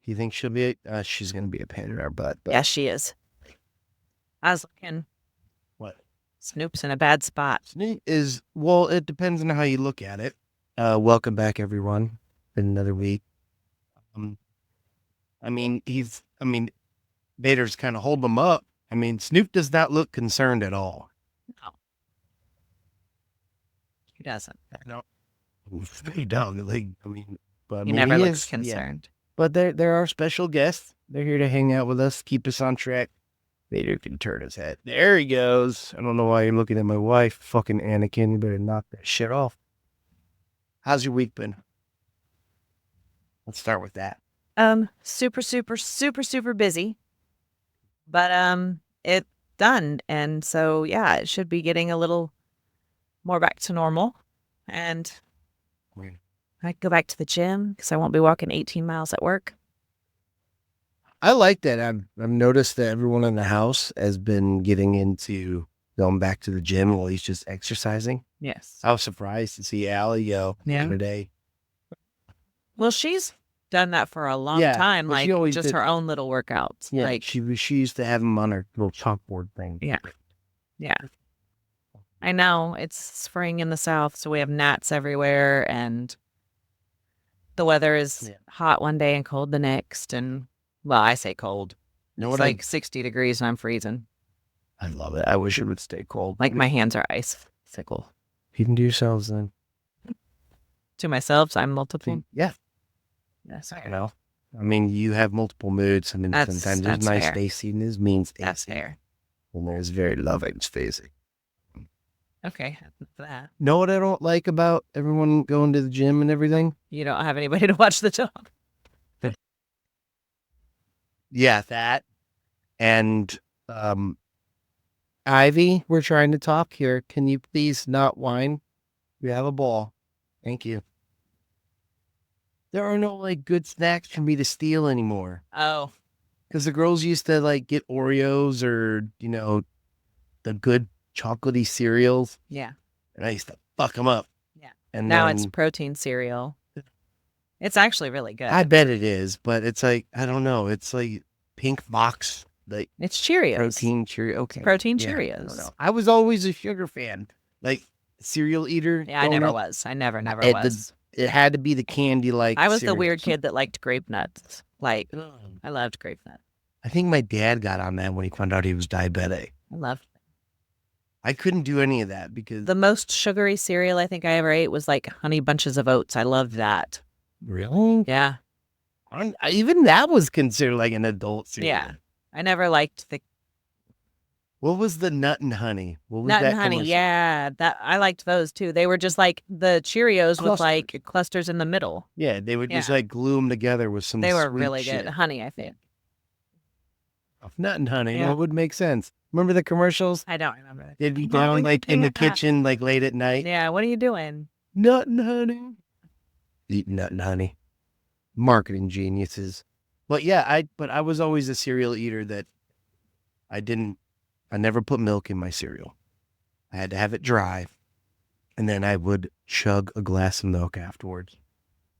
You think she'll be? She's gonna be a pain in our butt. But Yeah, she is. I was looking. what? Snoop's in a bad spot. Sneak is well. It depends on how you look at it. Welcome back, everyone. Been another week. Um, I mean, Vader's kind of holding him up. I mean, Snoop does not look concerned at all. No, he doesn't. No, he don't. Like, but I He mean, never he looks is. Yeah, concerned. but there are special guests. They're here to hang out with us, keep us on track. Vader can turn his head. There he goes. I don't know why you're looking at my wife. Fucking Anakin, you better knock that shit off. How's your week been? Let's start with that. Super, super, super, super busy. But it's done. And so yeah, it should be getting a little more back to normal. And I can go back to the gym because I won't be walking 18 miles at work. I like that. I've noticed that everyone in the house has been getting into going back to the gym while he's just exercising. Yes. I was surprised to see Allie go Yeah. today. Well, she's done that for a long Yeah, time, but like she always just did- her own little workouts. Yeah, Like, she used to have him on her little chalkboard thing. yeah. Yeah. I know it's spring in the South, so we have gnats everywhere, and the weather is Yeah. hot one day and cold the next. And well, I say cold. You know It's what? like 60 degrees and I'm freezing. I love it. I wish it would stay cold. Like my hands are icicle. You can do yourselves then. To myself, so I'm multiple. Yeah, Yes, I know. I mean, you have multiple moods. I mean, That's- sometimes there's that's nice fair. Stacy and there's mean Stacy. that's fair. And there's very loving Stacy. Okay, enough of that. Know what I don't like about everyone going to the gym and everything? You don't have anybody to watch the dog. Yeah, that. And Ivy, we're trying to talk here. Can you please not whine? We have a ball. Thank you. There are no like good snacks for me to steal anymore. Oh, Because the girls used to like get Oreos or, the good chocolatey cereals. yeah. And I used to fuck them up. Yeah. And Now then, it's protein cereal. It's actually really good. I bet it is, but it's like, I don't know. It's like pink box, like It's Cheerios. protein Cheerio. Okay. Protein Yeah, I don't Cheerios. know. I was always a sugar fan, like cereal eater. Yeah, I growing never up. was. I never It- was. It had to be the candy like. I was the cereals. weird kid that liked grape nuts. Like, Ugh. I loved grape nuts. I think my dad got on that when he found out he was diabetic. I loved I couldn't do any of that because the most sugary cereal I think I ever ate was like Honey Bunches of Oats. I loved that. really, Yeah. even that was considered like an adult cereal. Yeah. I never liked the What was the nut and honey? What was nut that and honey. commercial? Yeah. That I liked those too. They were just like the Cheerios with Clusters. like clusters in the middle. Yeah, they would just Yeah. like glue them together with some. They were sweet really shit. good. Honey, I think. Nut and honey. Yeah. That would make sense. Remember the commercials? I don't remember that. They'd be No, down we like didn't in the do that. kitchen, like late at night. Yeah, what are you doing? Nut and honey. Eat nut and honey. Marketing geniuses. But yeah, I was always a cereal eater that I never put milk in my cereal. I had to have it dry. And then I would chug a glass of milk afterwards.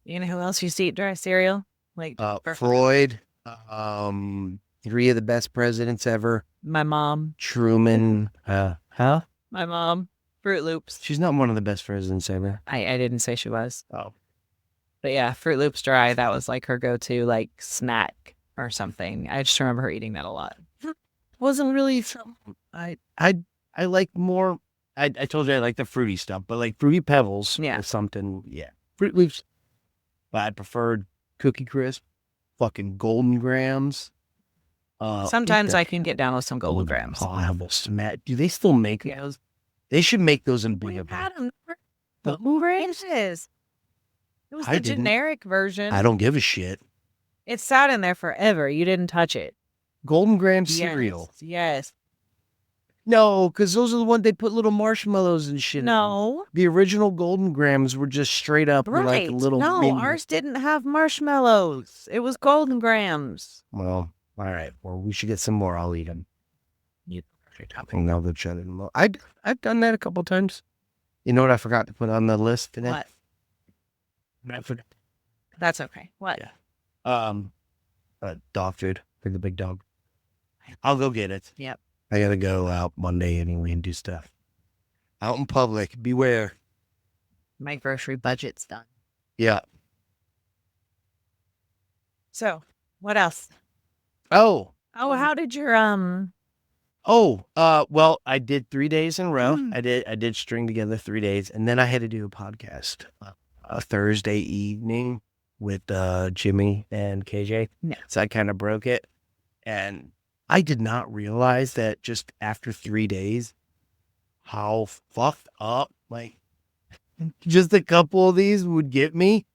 You know who else used to eat dry cereal? Like for Freud, 3 of the best presidents ever. my mom. Truman. Huh? My mom. Fruit Loops. She's not one of the best presidents ever. I didn't say she was. Oh. But yeah, Fruit Loops dry, that was like her go-to like snack or something. I just remember her eating that a lot. Wasn't really something I like more. I told you I like the fruity stuff, but like Fruity Pebbles Yeah. or something. Yeah. Fruit Loops. But I preferred Cookie Crisp, fucking Golden Grams. Sometimes I can get down with some Golden Grams. Do they still make Yeah. those? They should make those in We've bigger. had them. Golden Grams? It was I the didn't. generic version. I don't give a shit. It sat in there forever. You didn't touch it. Golden Graham cereal. Yes. No, because those are the ones they put little marshmallows and shit in. No. The original Golden Grams were just straight up Right. like little. no, mini- ours didn't have marshmallows. It was Golden Grams. Well, all right. Well, we should get some more. I'll eat them. You And now they're shutting them. I've done that a couple times. You know what I forgot to put on the list today? What? I forgot. That's okay. What? Yeah. Dog food for the big dog. I'll go get it. Yep. I gotta go out Monday anyway and do stuff. Out in public, beware. My grocery budget's done. Yeah. So, what else? Oh, How did your well, I did 3 days in a row. Mm. I did string together 3 days, and then I had to do a podcast a Thursday evening with Jimmy and KJ. Yeah. So I kind of broke it, and I did not realize that just after 3 days, how fucked up like just a couple of these would get me.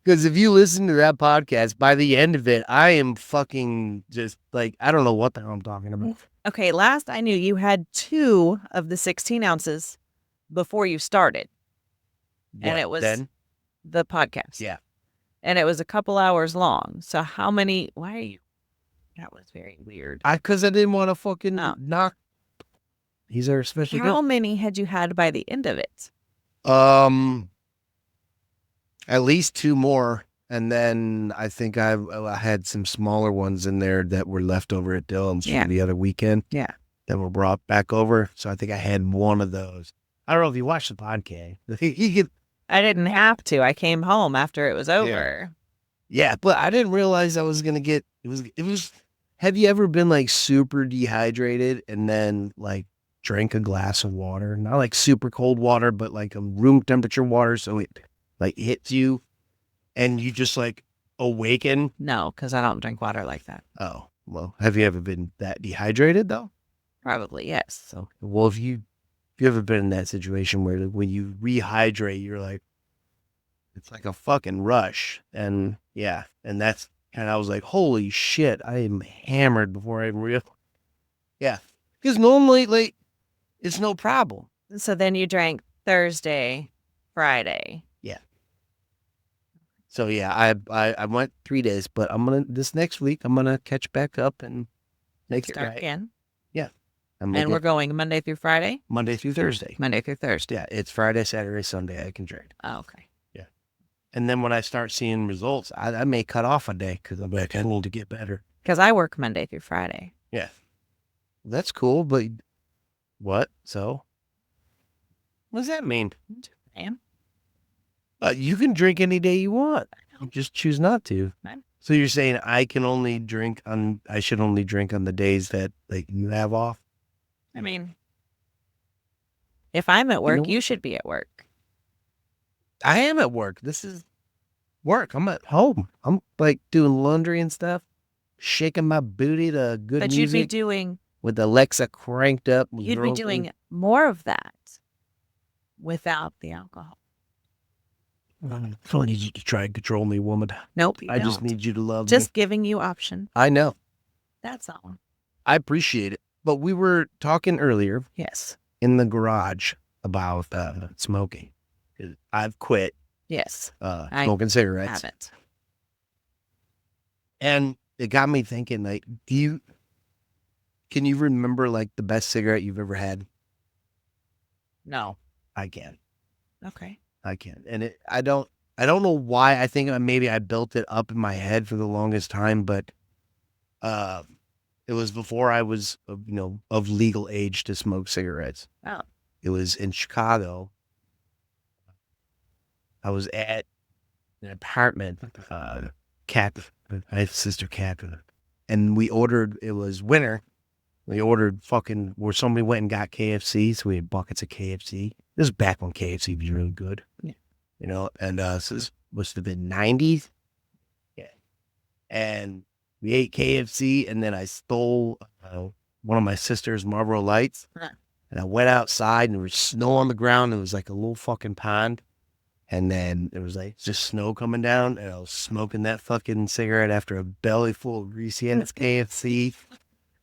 Because if you listen to that podcast, by the end of it, I am fucking just like, I don't know what the hell I'm talking about. Okay, last I knew you had 2 of the 16 ounces before you started. And it was then? the podcast. Yeah. And it was a couple hours long. So how many, why are you, that was very weird. Because I didn't want to fucking No. knock. He's our special How many had you had by the end of it? At least 2 more. And then I think I had some smaller ones in there that were left over at Dylan's Yeah. from the other weekend. Yeah. That were brought back over. So I think I had one of those. I don't know if you watched the podcast. I didn't have to. I came home after it was over. Yeah, but I didn't realize I was going to get, it was, have you ever been like super dehydrated and then like drank a glass of water? Not like super cold water, but like a room temperature water. So it like hits you and you just like awaken. No, because I don't drink water like that. Oh, well, have you ever been that dehydrated though? Probably, yes. So, well, if you ever been in that situation where like, when you rehydrate, you're like, it's like a fucking rush. And yeah, and that's kind of, I was like, holy shit, I am hammered before I even realized. Yeah, because normally, like, it's no problem. So then you drank Thursday, Friday. Yeah. So yeah, I went 3 days, but this next week, I'm going to catch back up and make it Start right. again. Yeah. And we're going Monday through Friday? Monday through Thursday. Monday through Thursday. Yeah, it's Friday, Saturday, Sunday I can drink. Oh, okay. Yeah. And then when I start seeing results, I may cut off a day because I'm like, I need to get better. Because I work Monday through Friday. Yeah. That's cool, but what? So? What does that mean? Man. You can drink any day you want. You just choose not to. Fine. So you're saying I should only drink on the days that like you have off? I mean, if I'm at work, know you should be at work. I am at work. This is work. I'm at home. I'm like doing laundry and stuff, shaking my booty to good But music you'd be doing with Alexa cranked up. you'd be doing more of that without the alcohol. I don't need you to try and control me, woman. Nope. You I just don't. need you to love me. Just giving you option. I know. That's all. I appreciate it. But we were talking earlier Yes. in the garage about smoking. I've quit Yes. I smoking cigarettes. haven't. And it got me thinking, like, can you remember like the best cigarette you've ever had? No. I can. Okay. I can. And I don't know why. I think maybe I built it up in my head for the longest time, but it was before I was, of legal age to smoke cigarettes. Oh. It was in Chicago. I was at an apartment, Cat. I have a sister, Cat, and we ordered. It was winter. We ordered where somebody went and got KFC, so we had buckets of KFC. This is back when KFC was really good. Yeah. And so this must have been 90s. Yeah. And we ate KFC, and then I stole one of my sister's Marlboro Lights. Huh. And I went outside, and there was snow on the ground. And it was like a little fucking pond. And then there was like just snow coming down, and I was smoking that fucking cigarette after a belly full of greasy and it's KFC.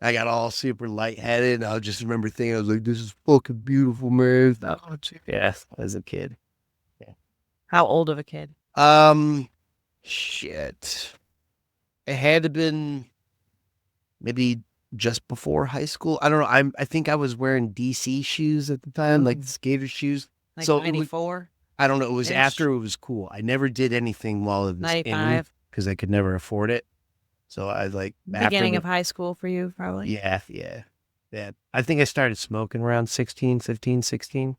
I got all super lightheaded. I just remember thinking, I was like, this is fucking beautiful, man. Oh, yes, as a kid. Yeah. How old of a kid? Shit. It had to have been maybe just before high school. I don't know. I think I was wearing DC shoes at the time, like skater shoes. Like So 94? I don't know. It was Ish. after it was cool. I never did anything while it was in 95? because I could never afford it. So I like Beginning of high school for you, probably. Yeah. I think I started smoking around 16, 15, 16.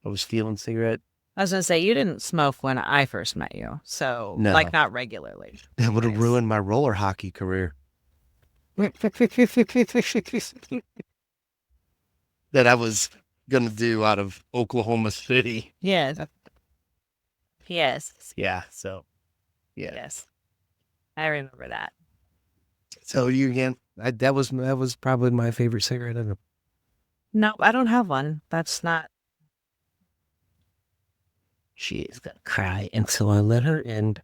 I was stealing cigarette. I was gonna say you didn't smoke when I first met you, so No. like not regularly. That would have Nice. ruined my roller hockey career. That I was gonna do out of Oklahoma City. Yes. Yes. Yeah. So yeah. Yes. I remember that. So you again? That was probably my favorite cigarette ever. No, I don't have one. That's not. She is gonna cry, and so I let her and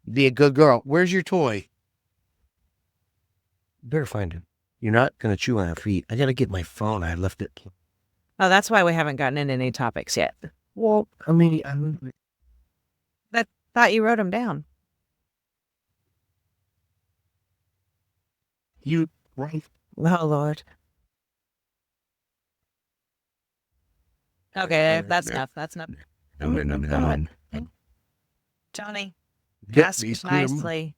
be a good girl. Where's your toy? Better find him. You're not gonna chew on her feet. I gotta get my phone. I left it. Oh, that's why we haven't gotten into any topics yet. Well, I mean, I thought you wrote them down. you right? Oh Lord. Okay, that's enough. That's enough. Johnny, ask nicely.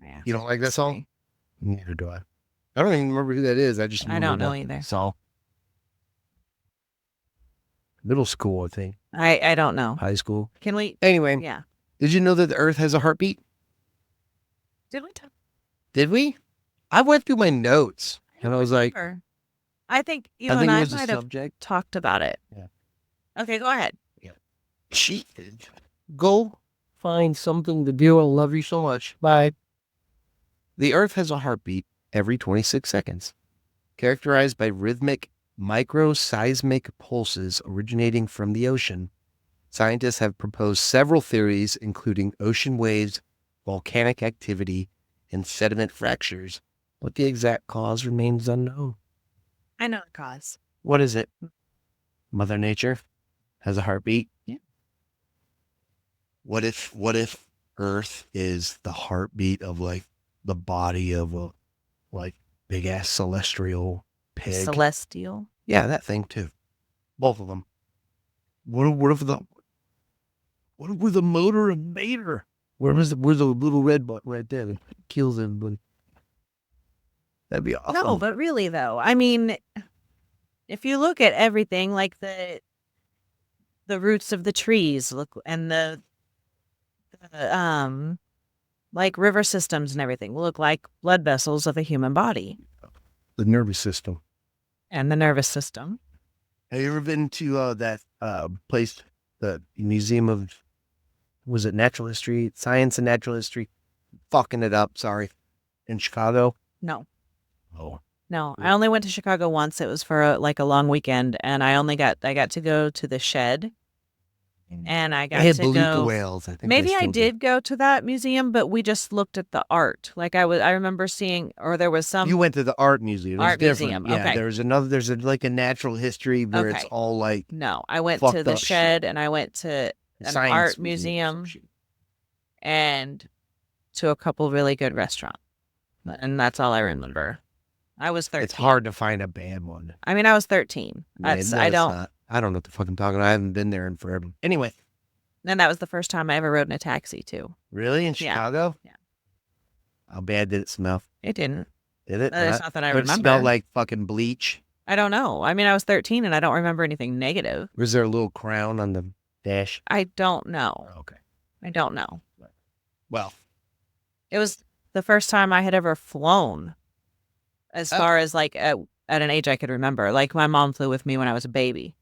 Yeah. You don't like that song? Neither do I. I don't even remember who that is. I just I don't know either. So middle school, I think. I don't know. High school. Can we? Anyway, Yeah. did you know that the Earth has a heartbeat? Did we talk? Did we? I went through my notes and I was like, I think you I think and it I was a might have subject. talked about it. Yeah. Okay, go ahead. She go find something to do. I love you so much. Bye. The Earth has a heartbeat every 26 seconds, characterized by rhythmic microseismic pulses originating from the ocean. Scientists have proposed several theories, including ocean waves, volcanic activity, and sediment fractures, but the exact cause remains unknown. I know the cause. What is it? Mother Nature has a heartbeat? Yeah. What if Earth is the heartbeat of like the body of a like big ass celestial pig? Celestial? Yeah, that thing too. Both of them. What if with the motor of Vader? Where's the little red button right there that kills everybody? That'd be awesome. No, but really though, I mean, if you look at everything, like the roots of the trees, look, and the like river systems and everything look like blood vessels of a human body. The nervous system. And the nervous system. Have you ever been to that place, the Museum of, was it Natural History, Science and Natural History? Fucking it up, sorry. In Chicago? No. Oh. No, I only went to Chicago once. It was for a long weekend, and I got to go to the shed, and I got They had to beluga go. whales. I think Maybe they I still do. did go to that museum, but we just looked at the art. Like I remember seeing, or there was some. You went to the art museum. It was Art different. museum, Yeah, okay. there's like a natural history where it's Okay. all like No, I went fucked to the up shit. shed, and I went to an science art or museum, some shit. and to a couple really good restaurants, and that's all I remember. I was 13. It's hard to find a bad one. I mean, I was 13. Man, That's no, I it's don't. not. I don't know what the fuck I'm talking about. I haven't been there in forever. Anyway. And that was the first time I ever rode in a taxi too. Really? In Yeah. Chicago? Yeah. How bad did it smell? It didn't. Did it? It's not that I Did it remember. smell like fucking bleach? I don't know. I mean, I was 13 and I don't remember anything negative. Was there a little crown on the dash? I don't know. Okay. I don't know. Well, It was the first time I had ever flown, as far as like at an age I could remember. Like my mom flew with me when I was a baby.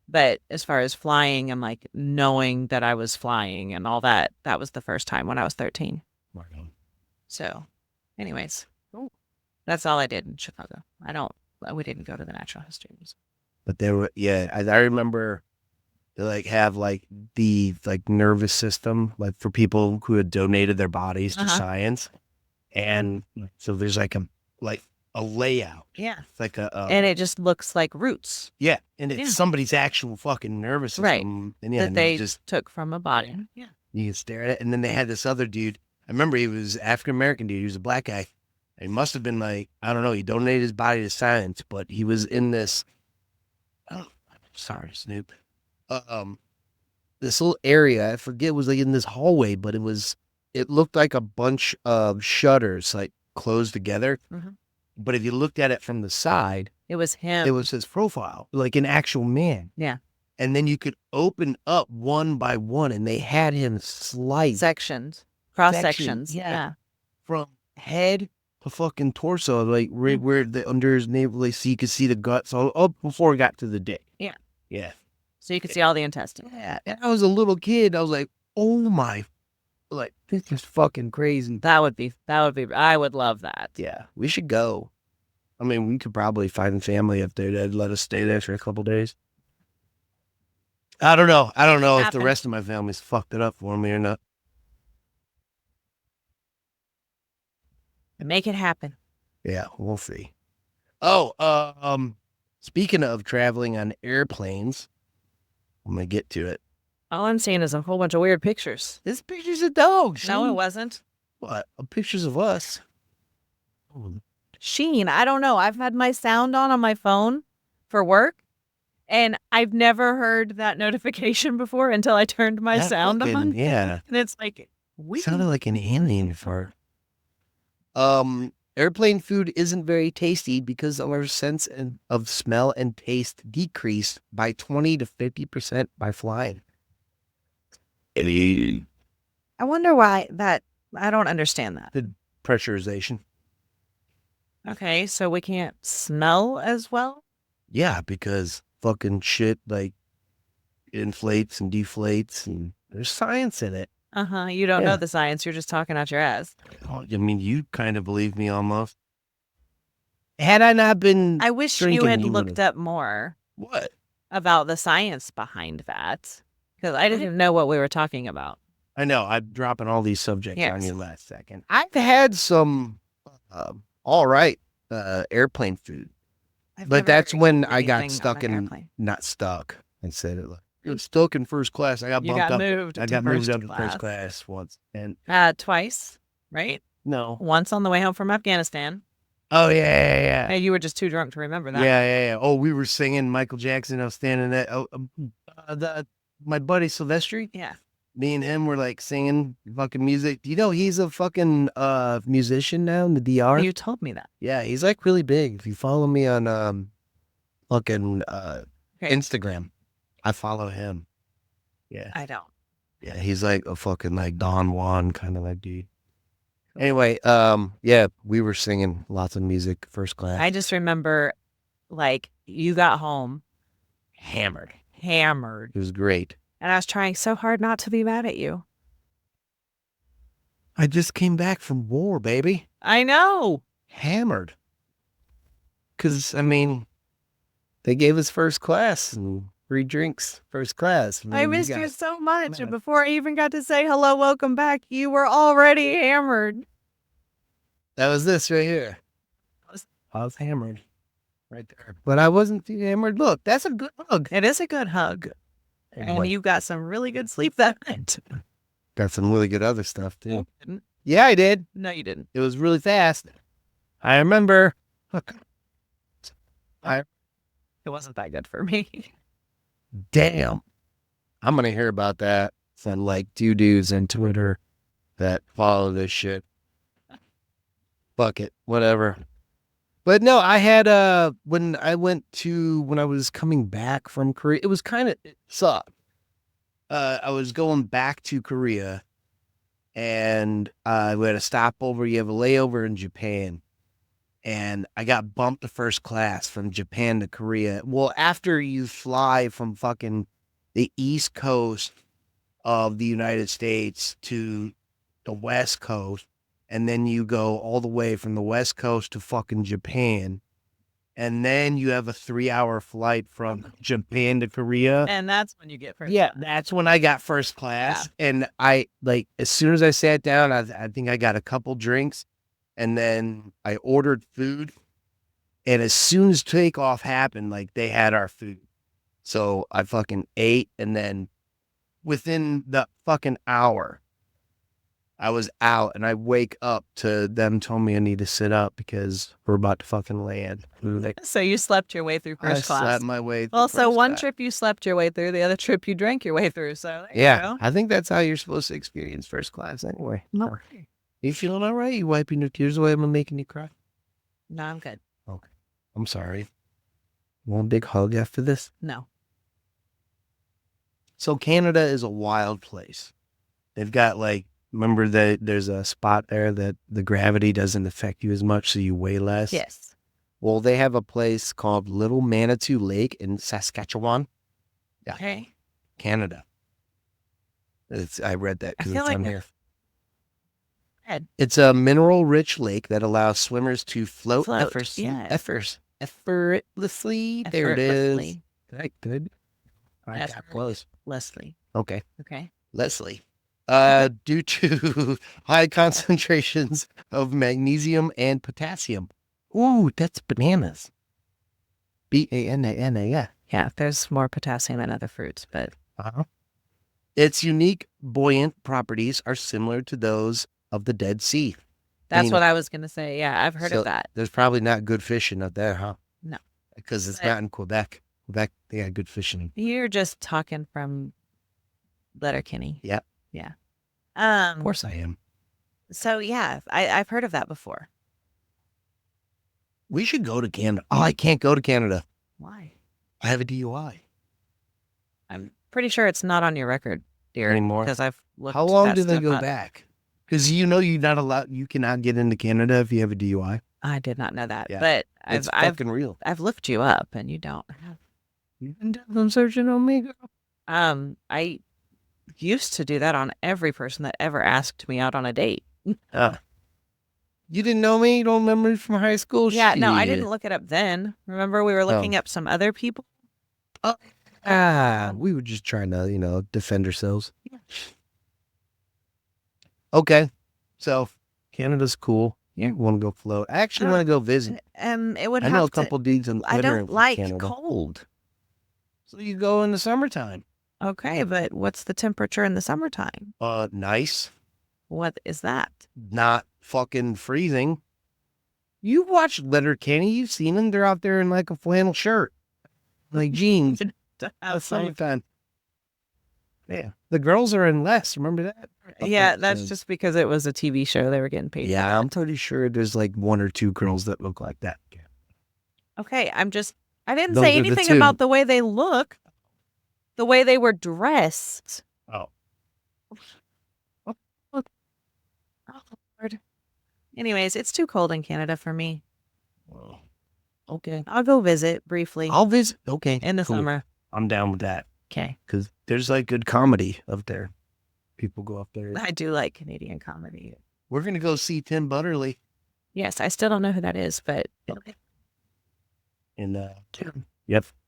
But as far as flying and like knowing that I was flying and all that, that was the first time when I was 13. right on. So, anyways, that's all I did in Chicago. We didn't go to the Natural History Museum. But there were, yeah, I remember they like have like the like nervous system, like for people who had donated their bodies to science. And so there's like a layout. Yeah. It's like and it just looks like roots. Yeah. And it's somebody's actual fucking nervous system. Right. And yeah, that they just took from a body. Yeah. you can stare at it. And then they had this other dude. I remember he was African-American dude. He was a black guy. And he must have been like, I don't know. He donated his body to science, but he was in this, sorry, Snoop. This little area. I forget, it was like in this hallway, but it was it looked like a bunch of shutters like closed together. Mhm. But if you looked at it from the side, It was him. it was his profile, like an actual man. Yeah. And then you could open up one by one, and they had him sliced Sections. Cross sections. yeah. Yeah. from head to fucking torso, like right where the under his navel, like, so you could see the guts all up before it got to the dick. Yeah. Yeah. So you could see all the intestines. Yeah. And I was a little kid. I was like, oh my, like, this is fucking crazy. That would be, I would love that. Yeah. We should go. I mean, we could probably find family up there that'd let us stay there for a couple days. I don't know. I don't know if the Happen. rest of my family's fucked it up for me or not. Make it happen. Yeah, we'll see. Oh, speaking of traveling on airplanes, I'm gonna get to it. All I'm seeing is a whole bunch of weird pictures. This picture's of dogs. No, it wasn't. What? Pictures of us. Sheen, I don't know. I've had my sound on my phone for work, and I've never heard that notification before until I turned my sound on. Yeah. And it's like, we Sounded like an alien fart. Airplane food isn't very tasty because our sense of smell and taste decreased by 20 to 50% by flying. I wonder why that. I don't understand that. The pressurization. Okay, so we can't smell as well? Yeah, because fucking shit like inflates and deflates, and there's science in it. Uh-huh. You don't know Yeah. the science. You're just talking out your ass. Oh, I mean, you kind of believe me almost. Had I not been I wish you drinking, had you looked would've- up more What? about the science behind that, because I didn't know what we were talking about. I know, I'm dropping all these subjects on Yes. you last second. I've had some all right airplane food. I've But never that's when eaten I got anything on stuck an in, airplane. not stuck. I said it like, it was stuck in first class. I got You bumped got up. moved. I to got moved first up to first class once. And Twice, right? no. Once on the way home from Afghanistan. Oh, yeah. Hey, you were just too drunk to remember that. Yeah. Oh, we were singing Michael Jackson. I was standing at my buddy Silvestri. Yeah. Me and him were like singing fucking music. Do you know he's a fucking musician now in the DR? You told me that. Yeah, he's like really big. If you follow me on fucking Great. Instagram, I follow him. Yeah. I don't. Yeah, he's like a fucking like Don Juan kind of like dude. Anyway, yeah, we were singing lots of music first class. I just remember, like, you got home hammered. hammered, It was great. and I was trying so hard not to be mad at you. I just came back from war, baby. I know. Hammered. Cause I mean, they gave us first class and free drinks first class. I mean, missed you guys- so much. Man. And before I even got to say hello, welcome back, you were already hammered. That was this right here. I was hammered. Right there. But I wasn't too hammered. Look, that's a good hug. It is a good hug. Anyway, And you got some really good sleep that night. got some really good other stuff too. You didn't? Yeah, I did. No, you didn't. It was really fast. I remember. Look. It wasn't that good for me. Damn. I'm going to hear about that from like 2 dudes on Twitter that follow this shit. Fuck it. Whatever. But no, I had, when I was coming back from Korea, it sucked. I was going back to Korea and we had a stopover. You have a layover in Japan. And I got bumped to first class from Japan to Korea. Well, after you fly from fucking the East Coast of the United States to the West Coast, and then you go all the way from the West Coast to fucking Japan, and then you have a 3-hour flight from Japan to Korea. And that's when you get first. Yeah, that's when I got first class. And I, like, as soon as I sat down, I think I got a couple drinks. And then I ordered food, and as soon as takeoff happened, like, they had our food. So I fucking ate, and then within the fucking hour, I was out and I wake up to them telling me I need to sit up because we're about to fucking land. So you slept your way through first class. I slept my way through Well, so first one class. trip you slept your way through, the other trip you drank your way through. So there you Yeah, go. I think that's how you're supposed to experience first class anyway. No. You feeling all right? You wiping your tears away? Am I making you cry? No, I'm good. Okay. I'm sorry. Want a big hug after this? No. So Canada is a wild place. They've got like, remember that there's a spot there that the gravity doesn't affect you as much, so you weigh less? Yes. Well, they have a place called Little Manitou Lake in Saskatchewan. Yeah. Okay. Canada. I read that because I feel it's like on here. Ed. It's a mineral-rich lake that allows swimmers to float Yeah. effortlessly. There it is. Effortlessly. Good. I got close. Leslie. Okay. Okay. Leslie. Due to high concentrations of magnesium and potassium. Ooh, that's bananas. B-A-N-A-N-A, Yeah, there's more potassium in other fruits, but its unique buoyant properties are similar to those of the Dead Sea. that's what I was going to say. Yeah, I've heard So of that. There's probably not good fishing up there, huh? No. Because it's But- not in Quebec. Quebec, they got good fishing. You're just talking from Letterkenny. Yep. Yeah. Of course I am. So yeah, I've heard of that before. We should go to Canada. Oh, I can't go to Canada. Why? I have a DUI. I'm pretty sure it's not on your record, dear. Anymore? Because I've looked. How long that do they stuff go up. back? Because you're not allowed. You cannot get into Canada if you have a DUI. I did not know that, Yeah. but It's I've fucking real. looked you up, and you don't have. You've been doing some searching on me, girl. I used to do that on every person that ever asked me out on a date. You didn't know me? You don't remember me from high school? Yeah, no, I Shit. didn't look it up then. Remember, we were looking up some other people. We were just trying to, defend ourselves. Yeah. Okay. So Canada's cool. You want to go float. I actually want to go visit. It would I have know a to. couple dudes in I winter don't in like Canada. cold. So you go in the summertime. Okay, but what's the temperature in the summertime? Nice. What is that? Not fucking freezing. You watched Letterkenny. You've seen them. They're out there in like a flannel shirt. Like jeans. It's summertime. Yeah. The girls are in less. Remember that? Yeah, that's just because it was a TV show. They were getting paid. Yeah, I'm pretty sure there's like one or two girls that look like that. Okay, I didn't Those say are the anything two. about the way they look, the way they were dressed. Oh. Oh, Lord. Anyways, it's too cold in Canada for me. Well, okay. I'll go visit briefly I'll visit. Okay. in the cool. summer. I'm down with that Okay. because there's like good comedy up there. People go up there. I do like Canadian comedy. We're going to go see Tim Butterly Yes, I still don't know who that is, but in,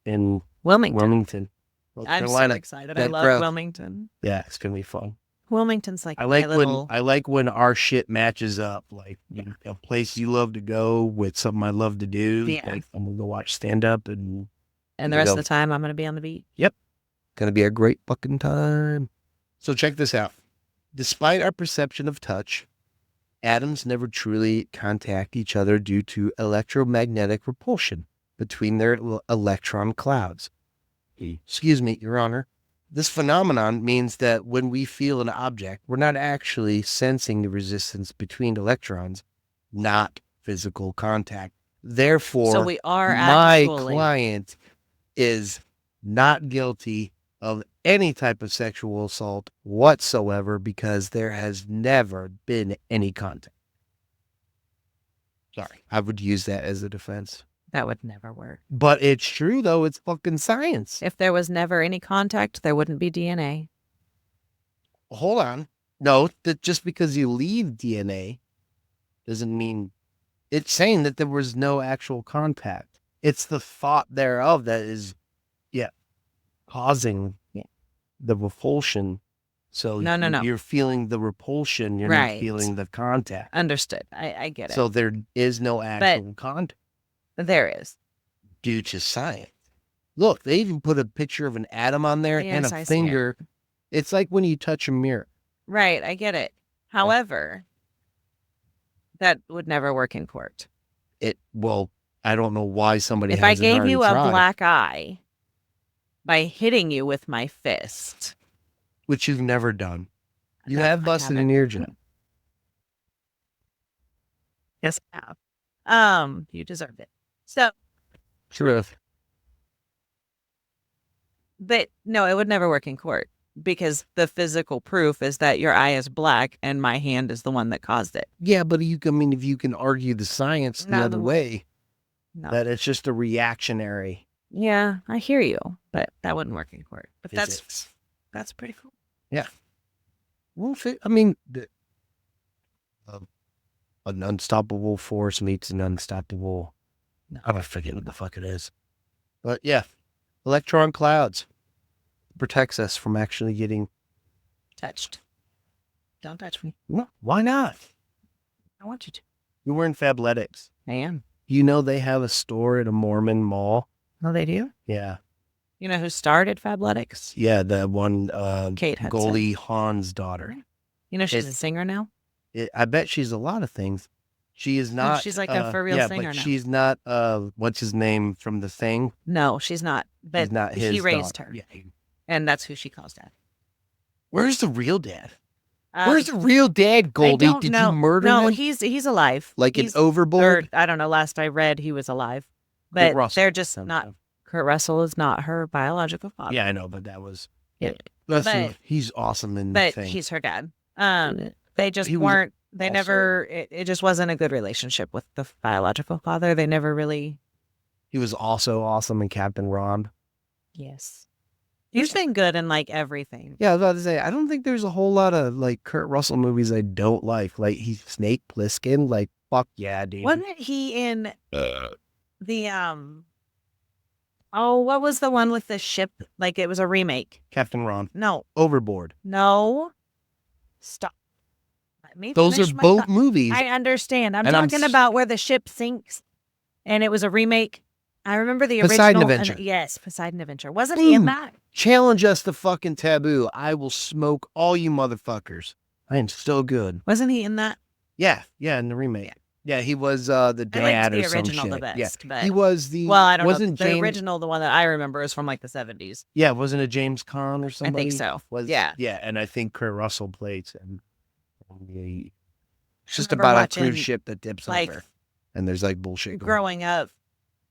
in Wilmington. Wilmington, North I'm so Carolina. excited. I That love bro. Wilmington. Yeah, it's going to be fun. Wilmington's like I like my little. when our shit matches up, like a place you love to go with something I love to do. Yeah. Like I'm gonna go watch stand up and And the rest of the time, I'm going to be on the beach. gonna be a great fucking time. So check this out. Despite our perception of touch, atoms never truly contact each other due to electromagnetic repulsion between their electron clouds. Excuse me, Your Honor. This phenomenon means that when we feel an object, we're not actually sensing the resistance between electrons, not physical contact. Therefore, So we are my actually. client is not guilty of any type of sexual assault whatsoever because there has never been any contact. Sorry, I would use that as a defense. That would never work. But it's true, though. It's fucking science. If there was never any contact, there wouldn't be DNA. Hold on. No, that just because you leave DNA doesn't mean it's saying that there was no actual contact. It's the thought thereof that is, causing the repulsion. So No. you're feeling the repulsion. You're Right. not feeling the contact. Understood. I get it. So there is no actual contact There is. due to science. Look, they even put a picture of an atom on there and Yes, a I see it. finger. It's like when you touch a mirror. Right. I get it. However, that would never work in court. Well, I don't know why somebody If I hasn't gave already you a tried, black eye by hitting you with my fist, which you've never done. You No, have I busted haven't. an eardrum. Yes, I have. You deserve it. So, True. but no, it would never work in court because the physical proof is that your eye is black and my hand is the one that caused it. Yeah, but if you can argue the science the No, other way, No. that it's just a reactionary Yeah, I hear you, but that wouldn't work in court. But physics. that's pretty cool. Yeah. Well, I mean, an unstoppable force meets an unstoppable. No. I forget what the fuck it is. But yeah, electron clouds protects us from actually getting Touched. Don't touch me. No, why not? I want you to. You were in Fabletics. I am. You know they have a store at a Mormon mall. Oh, they do? Yeah. You know who started Fabletics? Yeah, the one Kate Hudson. Goldie Hawn's daughter. You know she's a singer now? I bet she's a lot of things. She is not. She's like a for real singer but now. she's not. What's his name from The Thing? No, she's not. But She's not his he raised daughter. her. Yeah. And that's who she calls dad. Where's the real dad? Where's the real dad, Goldie? I don't Did know. you murder No, him? he's alive. Like He's an overboard? I don't know. Last I read, he was alive. Kurt But Russell they're just sounds not. like- Kurt Russell is not her biological father. Yeah, I know, but that was. Yeah. He's awesome in The But Thing. he's her dad. They just He was weren't. They also- never. It just wasn't a good relationship with the biological father. They never really. He was also awesome in Captain Ron. Yes. He's been good in like everything. Yeah, I was about to say, I don't think there's a whole lot of like Kurt Russell movies I don't like. Like he's Snake Plissken. Like, fuck yeah, dude. Wasn't he in the Oh, what was the one with the ship? Like it was a remake. Captain Ron. No. Overboard. No. Stop. Let me Those finish are my both thought. movies. I understand. I'm And I'm talking s- about where the ship sinks, and it was a remake. I remember the Poseidon original. Adventure. Yes, Poseidon Adventure. Wasn't he in Boom. that? Challenge us to fucking taboo. I will smoke all you motherfuckers. I am so good. Wasn't he in that? Yeah, in the remake. Yeah, he was the dad I or liked the some original shit. the best, Yeah, but he was the. well, I don't know. wasn't The James, original, the one that I remember, is from like the 70s. Yeah, wasn't it James Caan or somebody? I think so. Was Yeah. yeah, and I think Kurt Russell plays him. It's just remember about a cruise watching, ship that dips like, over, and there's like bullshit going on. Growing up,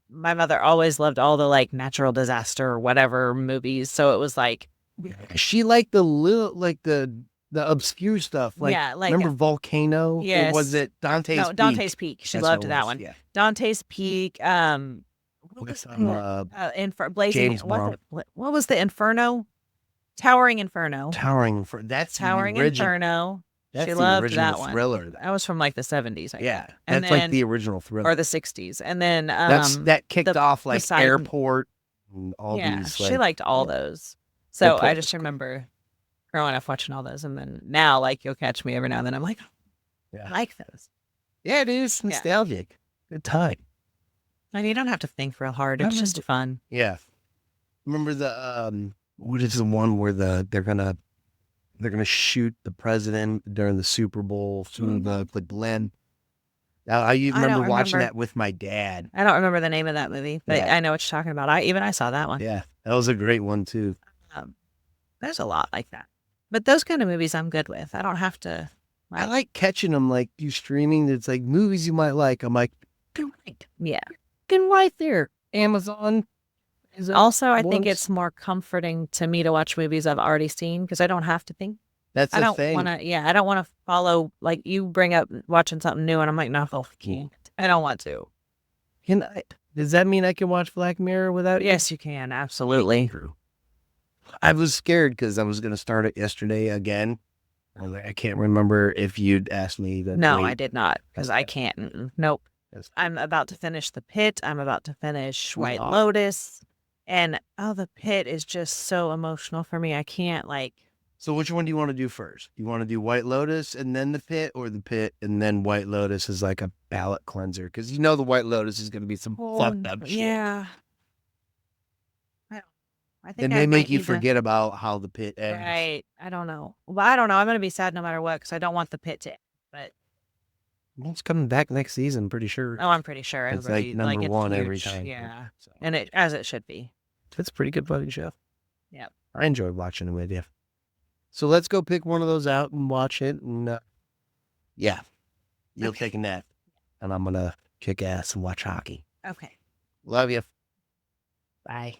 my mother always loved all the like natural disaster or whatever movies. So it was like, She liked the little, like the obscure stuff. Like, yeah, like remember Volcano? yes. Was it Dante's no, Peak? Dante's Peak. She That's loved what it that was, one. Yeah. Dante's Peak. What was Blazing? James Bond. What was the Inferno? Towering Inferno. Towering for that's Towering the original. Inferno. That's She the loved original that one. thriller. That was from like the 70s. I Yeah, think. And that's like then- the original thriller. or the 60s. And then that kicked the off like Poseidon- Airport and all yeah, these. she Like, liked all those. So Airport I was just cool. remember growing up watching all those, and then now like you'll catch me every now and then. I'm like, Yeah. I like those. Yeah, it is nostalgic. Good time. And you don't have to think real hard. I It's just fun. Yeah. Remember the what is the one where they're gonna shoot the president during the Super Bowl through the Glenn. Now I don't remember watching remember. that with my dad. I don't remember the name of that movie, but Yeah. I know what you're talking about. I saw that one. Yeah, that was a great one too. There's a lot like that. But those kind of movies I'm good with. I don't have to. I like catching them like you streaming. It's like movies you might like. I'm like, good right. Yeah. Good right there. Amazon. Is that Also, I think ones? it's more comforting to me to watch movies I've already seen because I don't have to think. That's I the don't thing. want to. Yeah, I don't want to follow. Like you bring up watching something new, and I'm like, no, I can't. I don't want to. Does that mean I can watch Black Mirror without? Yes, you can. Absolutely. True. I was scared because I was going to start it yesterday again. I can't remember if you'd asked me that. No, I did not because I Okay. can't. Nope. Yes. I'm about to finish The Pit. I'm about to finish We White are. Lotus. And The Pit is just so emotional for me. I can't like. So which one do you want to do first? You want to do White Lotus and then The Pit, or The Pit and then White Lotus is like a palate cleanser? Because you know the White Lotus is going to be some fucked up shit. Yeah. I Then think I they make might you need to. forget about how the pit ends. Right. I don't know. Well, I don't know. I'm gonna be sad no matter what because I don't want the pit to end. But It's coming back next season, pretty sure. oh, I'm pretty sure It's like everybody number it's one huge. every time. Yeah, So and as it should be. it's a pretty good fucking show. Yep. I enjoyed watching it with you. So let's go pick one of those out and watch it. And yeah, you'll take a nap, and I'm gonna kick ass and watch hockey. Okay. Love you. Bye.